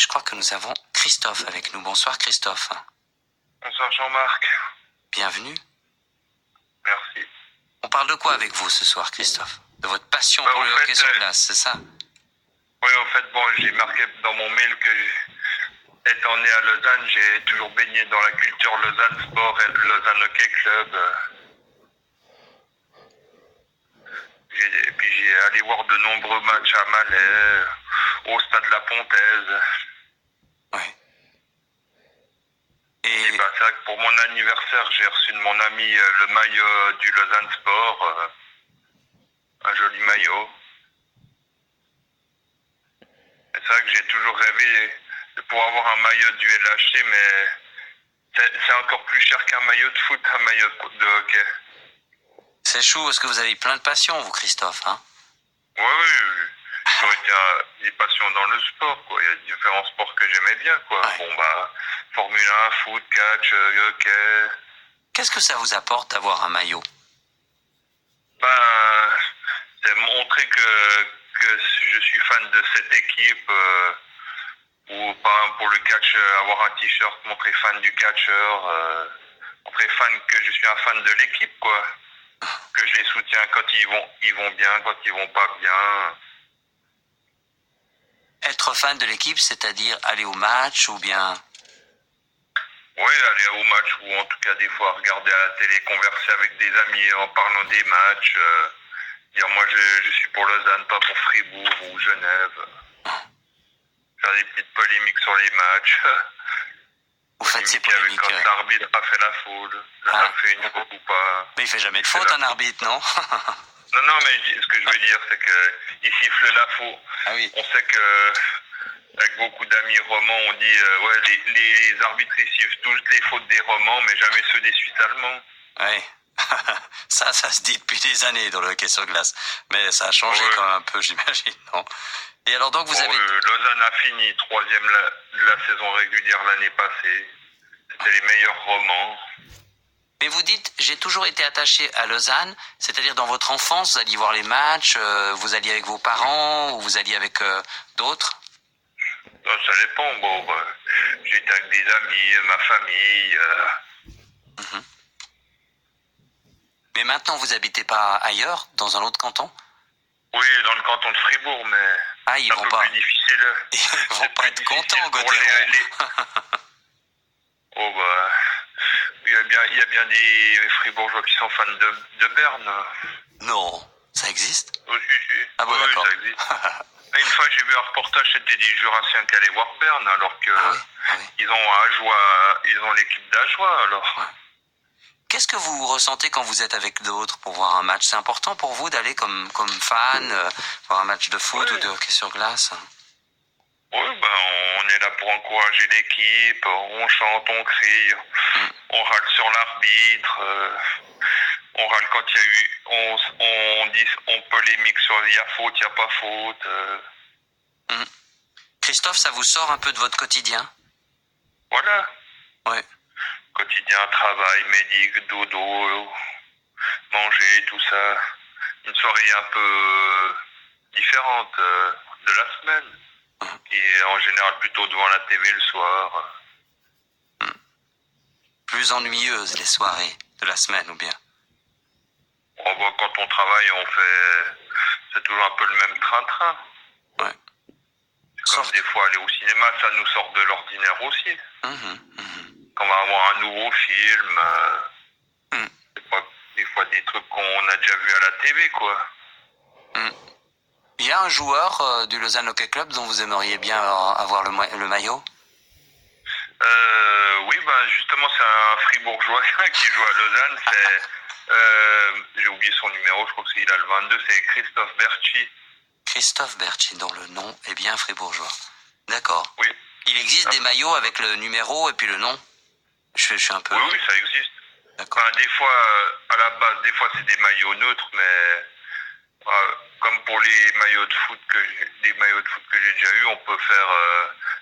je crois que nous avons Christophe avec nous. Bonsoir Christophe. Bonsoir Jean-Marc. Bienvenue. Merci. On parle de quoi avec vous ce soir Christophe? De votre passion pour le hockey sur glace, c'est ça? Oui, en fait, bon, j'ai marqué dans mon mail que, étant né à Lausanne, j'ai toujours baigné dans la culture Lausanne Sport et Lausanne Hockey Club. Et puis j'ai allé voir de nombreux matchs à Malais, au stade La Pontaise. Oui. Et ben, c'est vrai que pour mon anniversaire, j'ai reçu de mon ami le maillot du Lausanne Sport, un joli maillot. Et c'est vrai que j'ai toujours rêvé de pouvoir avoir un maillot du LHC, mais c'est encore plus cher qu'un maillot de foot, un maillot de hockey. C'est chou, parce que vous avez plein de passion, vous Christophe, hein? Oui, j'ai été des passions dans le sport, quoi. Il y a différents sports que j'aimais bien, quoi. Ouais. Bon, bah, Formule 1, foot, catch, hockey. Qu'est-ce que ça vous apporte d'avoir un maillot? Ben, c'est montrer que je suis fan de cette équipe, ou par exemple pour le catch, avoir un t-shirt, montrer fan du catcheur, montrer que je suis un fan de l'équipe, quoi. Que je les soutiens quand ils vont bien, quand ils vont pas bien. Être fan de l'équipe, c'est-à-dire aller au match ou bien... Oui, aller au match ou en tout cas des fois regarder à la télé, converser avec des amis en parlant des matchs, dire moi je suis pour Lausanne, pas pour Fribourg ou Genève. Faire des petites polémiques sur les matchs. Vous faites ces avec polémiques. quand l'arbitre a fait la faute, a fait une faute ou pas. Mais il fait jamais de faute un arbitre, non? Non, mais ce que je veux dire, c'est qu'il siffle la faute. Ah oui. On sait que avec beaucoup d'amis romans, on dit ouais, les arbitres ils sifflent toutes les fautes des romans, mais jamais ceux des Suisses allemands. Oui. Ça se dit depuis des années dans le hockey sur glace. Mais ça a changé quand même un peu, j'imagine, non? Et alors donc vous avez... Lausanne a fini troisième de la saison régulière l'année passée. C'était les meilleurs romans. Mais vous dites, j'ai toujours été attaché à Lausanne, c'est-à-dire dans votre enfance, vous alliez voir les matchs, vous alliez avec vos parents ou vous alliez avec d'autres? Ça dépend. Bon, j'étais avec des amis, ma famille. Mais maintenant, vous habitez pas ailleurs, dans un autre canton? Oui, dans le canton de Fribourg, mais ils vont pas. Plus difficile. Ils vont pas être contents, Gauthier. Oh bah, il y a bien des Fribourgeois qui sont fans de Berne. Non, ça existe? Oh, si. Ah bon, oui, d'accord. ça existe. Une fois, j'ai vu un reportage, c'était des Jurassiens qui allaient voir Berne, alors que ils ont l'équipe d'Ajoie, alors. Ouais. Qu'est-ce que vous ressentez quand vous êtes avec d'autres pour voir un match? C'est important pour vous d'aller comme fan, voir un match de foot ou de hockey sur glace? Oui, on est là pour encourager l'équipe, on chante, on crie, on râle sur l'arbitre, on râle quand il y a eu, on polémique sur il y a faute, il n'y a pas faute. Christophe, ça vous sort un peu de votre quotidien? Voilà. Ouais. Quotidien, travail, médic, dodo, manger, tout ça. Une soirée un peu différente de la semaine, qui est en général plutôt devant la TV le soir. Plus ennuyeuse les soirées de la semaine ou bien? On voit quand on travaille, c'est toujours un peu le même train-train. Ouais. Comme des fois aller au cinéma, ça nous sort de l'ordinaire aussi. Quand on va avoir un nouveau film, des fois des trucs qu'on a déjà vu à la TV, quoi. Il y a un joueur du Lausanne Hockey Club dont vous aimeriez bien avoir le maillot? Oui, justement, c'est un Fribourgeois qui joue à Lausanne. J'ai oublié son numéro, je crois qu'il a le 22, c'est Christophe Berchi. Christophe Berchi, dont le nom est bien fribourgeois. D'accord. Oui. Il existe des maillots avec le numéro et puis le nom? Je suis un peu... Oui, ça existe. D'accord. Des fois, à la base, des fois c'est des maillots neutres, mais comme pour les maillots de foot que j'ai déjà eu, on peut faire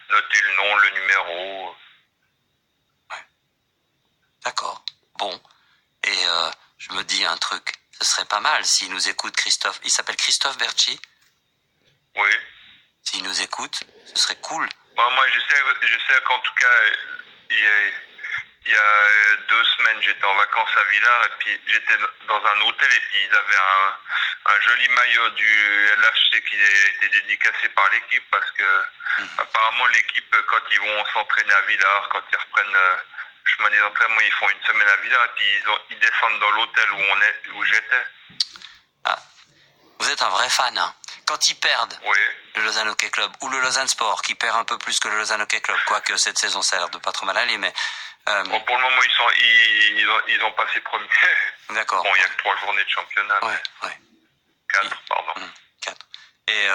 noter le nom, le numéro. Ouais. D'accord. Bon. Et je me dis un truc. Ce serait pas mal s'il nous écoute, Christophe. Il s'appelle Christophe Berchi? Oui. S'il nous écoute, ce serait cool. Moi, je sais qu'en tout cas, il y a 2 semaines, j'étais en vacances à Villars et puis j'étais dans un hôtel et puis ils avaient un joli maillot du LHC qui a été dédicacé par l'équipe parce que apparemment l'équipe, quand ils vont s'entraîner à Villars, quand ils reprennent le chemin des entraînements, ils font une semaine à Villars et puis ils descendent dans l'hôtel où j'étais. Ah, vous êtes un vrai fan, hein. Quand ils perdent, Oui. le Lausanne Hockey Club ou le Lausanne Sport, qui perd un peu plus que le Lausanne Hockey Club, quoique cette saison ça a l'air de pas trop mal aller, mais... Bon, pour le moment, ils ont passé premier. D'accord. Bon, il y a que 3 journées de championnat. Ouais. 4, pardon. 4. Et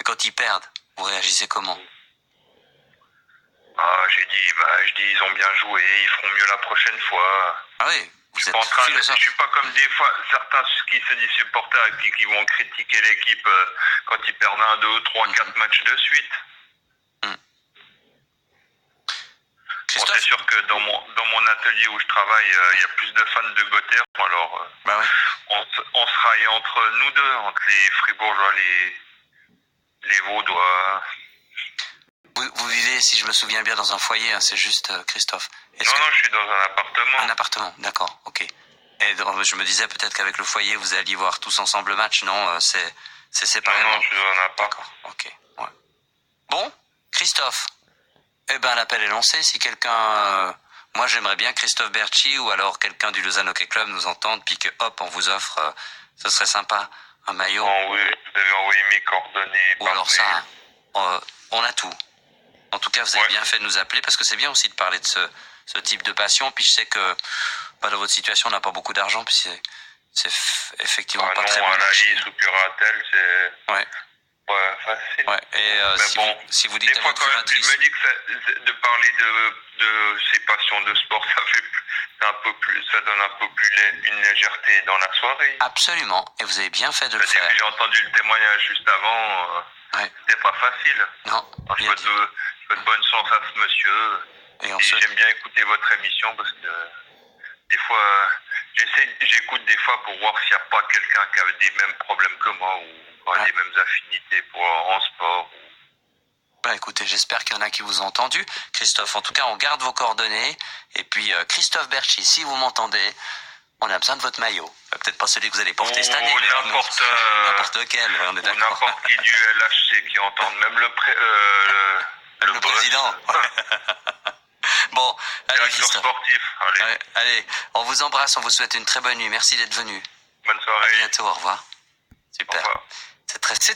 quand ils perdent, vous réagissez comment? Je dis, ils ont bien joué, ils feront mieux la prochaine fois. Ah oui, Je suis pas comme des fois certains qui se disent supporters et puis qui vont critiquer l'équipe quand ils perdent 1, 2, 3, 4 matchs de suite. Bon, c'est sûr que dans mon atelier où je travaille, il y a plus de fans de Gotter. Alors, on se raille entre nous deux, entre les Fribourgeois, les Vaudois. Vous vivez, si je me souviens bien, dans un foyer, hein, c'est juste, Christophe. Non, je suis dans un appartement. Un appartement, d'accord, ok. Et donc, je me disais peut-être qu'avec le foyer, vous alliez voir tous ensemble le match. Non, c'est séparément. Non, je suis dans un appart. D'accord, ok. Ouais. Bon, Christophe. Eh ben, l'appel est lancé. Si quelqu'un... moi, j'aimerais bien Christophe Berchi ou alors quelqu'un du Lausanne Hockey Club nous entende, puis que, hop, on vous offre, ce serait sympa, un maillot. Oh, oui, vous avez envoyé mes coordonnées. Ou alors ça, on a tout. En tout cas, vous avez bien fait de nous appeler, parce que c'est bien aussi de parler de ce type de passion. Puis je sais que dans votre situation, on n'a pas beaucoup d'argent, puis c'est effectivement pas très bon. À Laïs ou Puratel, c'est... Ouais. Ouais, facile. Ouais, et si vous dites des fois, quand même, je me dis que de parler de ces passions de sport, ça donne un peu plus une légèreté dans la soirée. Absolument, et vous avez bien fait de le faire. J'ai entendu le témoignage juste avant, c'était pas facile. Non. Je souhaite bonne chance à ce monsieur. Et j'aime bien écouter votre émission parce que des fois, j'écoute des fois pour voir s'il n'y a pas quelqu'un qui avait des mêmes problèmes que moi ou des mêmes affinités en sport. Écoutez, j'espère qu'il y en a qui vous ont entendu. Christophe, en tout cas, on garde vos coordonnées. Et puis, Christophe Berchi, si vous m'entendez, on a besoin de votre maillot. Peut-être pas celui que vous allez porter cette année. N'importe lequel, on est d'accord. N'importe qui du LHC qui entende, même le président. Bon, allez, Christophe. Sportif. Allez, on vous embrasse, on vous souhaite une très bonne nuit. Merci d'être venu. Bonne soirée. À bientôt, au revoir. Super. Au revoir. C'est très